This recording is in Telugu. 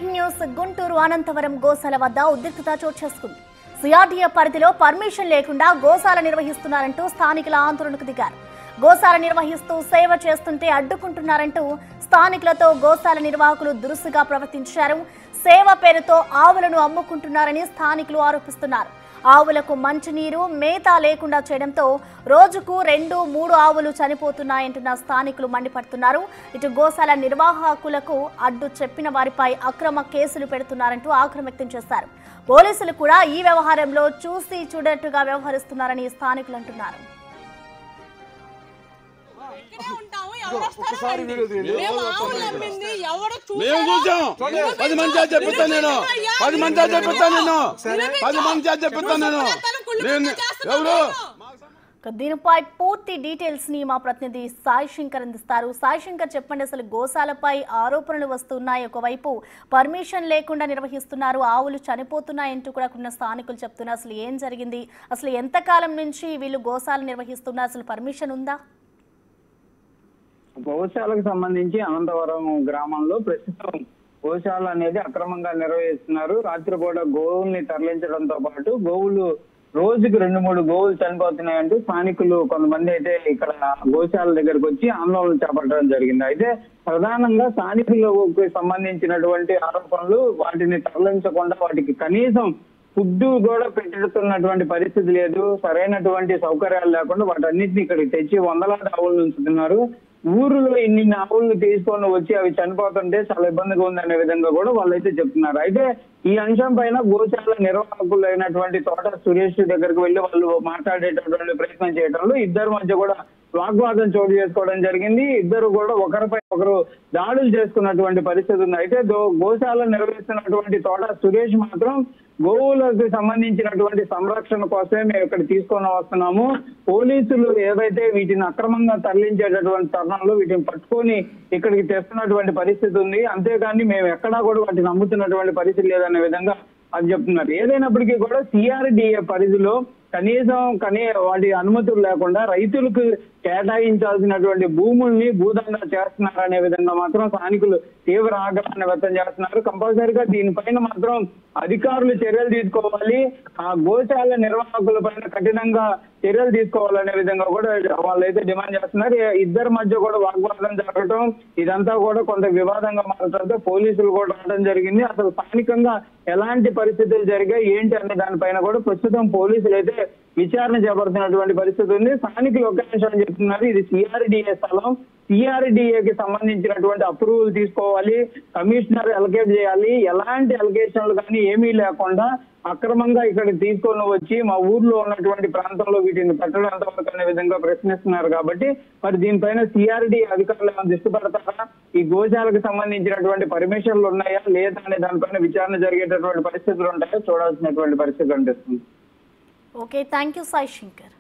బ్రేకింగ్ న్యూస్ గుంటూరు అనంతవరం గోశాల వద్ద ఉద్రిక్తత చోటు చేసుకుంది. సిఆర్డీఏ పరిధిలో పర్మిషన్ లేకుండా గోశాల నిర్వహిస్తున్నారంటూ స్థానికుల ఆందోళనకు దిగారు. గోశాల నిర్వహిస్తూ సేవ చేస్తుంటే అడ్డుకుంటున్నారంటూ స్థానికులతో గోశాల నిర్వాహకులు దురుసుగా ప్రవర్తించారు. సేవ పేరుతో ఆవులను అమ్ముకుంటున్నారని స్థానికులు ఆరోపిస్తున్నారు. ఆవులకు మంచినీరు, మేత లేకుండా చేయడంతో రోజుకు 2-3 ఆవులు చనిపోతున్నాయంటున్న స్థానికులు మండిపడుతున్నారు. ఇటు గోశాల నిర్వాహకులకు అడ్డు చెప్పిన వారిపై అక్రమ కేసులు పెడుతున్నారంటూ ఆగ్రహం వ్యక్తం చేశారు. పోలీసులు కూడా ఈ వ్యవహారంలో చూసి చూడట్టుగా వ్యవహరిస్తున్నారని స్థానికులు అంటున్నారు. దీనిపై పూర్తి డీటెయిల్స్ ని మా ప్రతినిధి సాయి శంకర్ అందిస్తారు. సాయి శంకర్, చెప్పండి, అసలు గోశాలపై ఆరోపణలు వస్తున్నాయి. ఒకవైపు పర్మిషన్ లేకుండా నిర్వహిస్తున్నారు, ఆవులు చనిపోతున్నాయంటూ కూడా కొన్ని స్థానికులు చెప్తున్నారు. అసలు ఏం జరిగింది? అసలు ఎంతకాలం నుంచి వీళ్ళు గోశాల నిర్వహిస్తున్నారు? అసలు పర్మిషన్ ఉందా? గోశాలకు సంబంధించి అనంతవరం గ్రామంలో ప్రస్తుతం గోశాల అనేది అక్రమంగా నిర్వహిస్తున్నారు. రాత్రిపూట గోవుల్ని తరలించడంతో పాటు గోవులు రోజుకి 2-3 గోవులు చనిపోతున్నాయంటూ స్థానికులు కొంతమంది అయితే ఇక్కడ గోశాల దగ్గరకు వచ్చి ఆందోళన చేపట్టడం జరిగింది. అయితే ప్రధానంగా స్థానికులకు సంబంధించినటువంటి ఆరోపణలు, వాటిని తరలించకుండా వాటికి కనీసం ఫుడ్ కూడా పెట్టుతున్నటువంటి పరిస్థితి లేదు, సరైనటువంటి సౌకర్యాలు లేకుండా వాటన్నిటిని ఇక్కడికి తెచ్చి వందలాది ఆవులను ఉంచుతున్నారు. ఊరిలో ఇన్ని ఆవులను తీసుకొని వచ్చి అవి చనిపోతుంటే చాలా ఇబ్బందిగా ఉందనే విధంగా కూడా వాళ్ళైతే చెప్తున్నారు. అయితే ఈ అంశం పైన గోశాల నిర్వాహకులు అయినటువంటి తోట సురేష్ దగ్గరకు వెళ్లి వాళ్ళు మాట్లాడేటటువంటి ప్రయత్నం చేయడంలో ఇద్దరి మధ్య కూడా వాగ్వాదం చోటు చేసుకోవడం జరిగింది. ఇద్దరు కూడా ఒకరిపై ఒకరు దాడులు చేసుకున్నటువంటి పరిస్థితి ఉంది. అయితే గోశాల నిర్వహిస్తున్నటువంటి తోట సురేష్ మాత్రం గోవులకు సంబంధించినటువంటి సంరక్షణ కోసమే మేము ఇక్కడ తీసుకొని వస్తున్నాము. పోలీసులు ఏవైతే వీటిని అక్రమంగా తరలించేటటువంటి తరుణంలో వీటిని పట్టుకొని ఇక్కడికి తెస్తున్నటువంటి పరిస్థితి ఉంది. అంతేగాని మేము ఎక్కడా కూడా వాటిని అమ్ముతున్నటువంటి పరిస్థితి లేదనే విధంగా అది చెప్తున్నారు. ఏదైనప్పటికీ కూడా సిఆర్డీఏ పరిధిలో కనీసం వాటి అనుమతులు లేకుండా రైతులకు కేటాయించాల్సినటువంటి భూముల్ని భూదందా చేస్తున్నారనే విధంగా మాత్రం స్థానికులు తీవ్ర ఆగ్రహాన్ని వ్యక్తం చేస్తున్నారు. కంపల్సరీగా దీనిపైన మాత్రం అధికారులు చర్యలు తీసుకోవాలి, ఆ గోశాల నిర్వాహకుల పైన కఠినంగా చర్యలు తీసుకోవాలనే విధంగా కూడా వాళ్ళైతే డిమాండ్ చేస్తున్నారు. ఇద్దరి మధ్య కూడా వాగ్వాదం జరగడం, ఇదంతా కూడా కొంత వివాదంగా మారడంతో పోలీసులు కూడా రావడం జరిగింది. అసలు స్థానికంగా ఎలాంటి పరిస్థితులు జరిగాయి ఏంటి అనే దానిపైన కూడా ప్రస్తుతం పోలీసులు అయితే విచారణ చేపడుతున్నటువంటి పరిస్థితి ఉంది. స్థానికులు ఒక్క నిమిషం చెప్తున్నారు, ఇది సిఆర్డీఏ స్థలం, సిఆర్డీఏకి సంబంధించినటువంటి అప్రూవల్ తీసుకోవాలి, కమిషనర్ అలకేట్ చేయాలి, ఎలాంటి అలిగేషన్లు కానీ ఏమీ లేకుండా అక్రమంగా ఇక్కడికి తీసుకొని వచ్చి మా ఊర్లో ఉన్నటువంటి ప్రాంతంలో వీటిని పెట్టడం ఎంతవరకు అనే విధంగా ప్రశ్నిస్తున్నారు. కాబట్టి మరి దీనిపైన సిఆర్డీఏ అధికారులు ఏమైనా దృష్టి పెడతారా, ఈ గోశాలకు సంబంధించినటువంటి పర్మిషన్లు ఉన్నాయా లేదా అనే దానిపైన విచారణ జరిగేటటువంటి పరిస్థితులు ఉంటాయో చూడాల్సినటువంటి పరిస్థితి అనిపిస్తుంది. Okay, thank you Sai Shankar.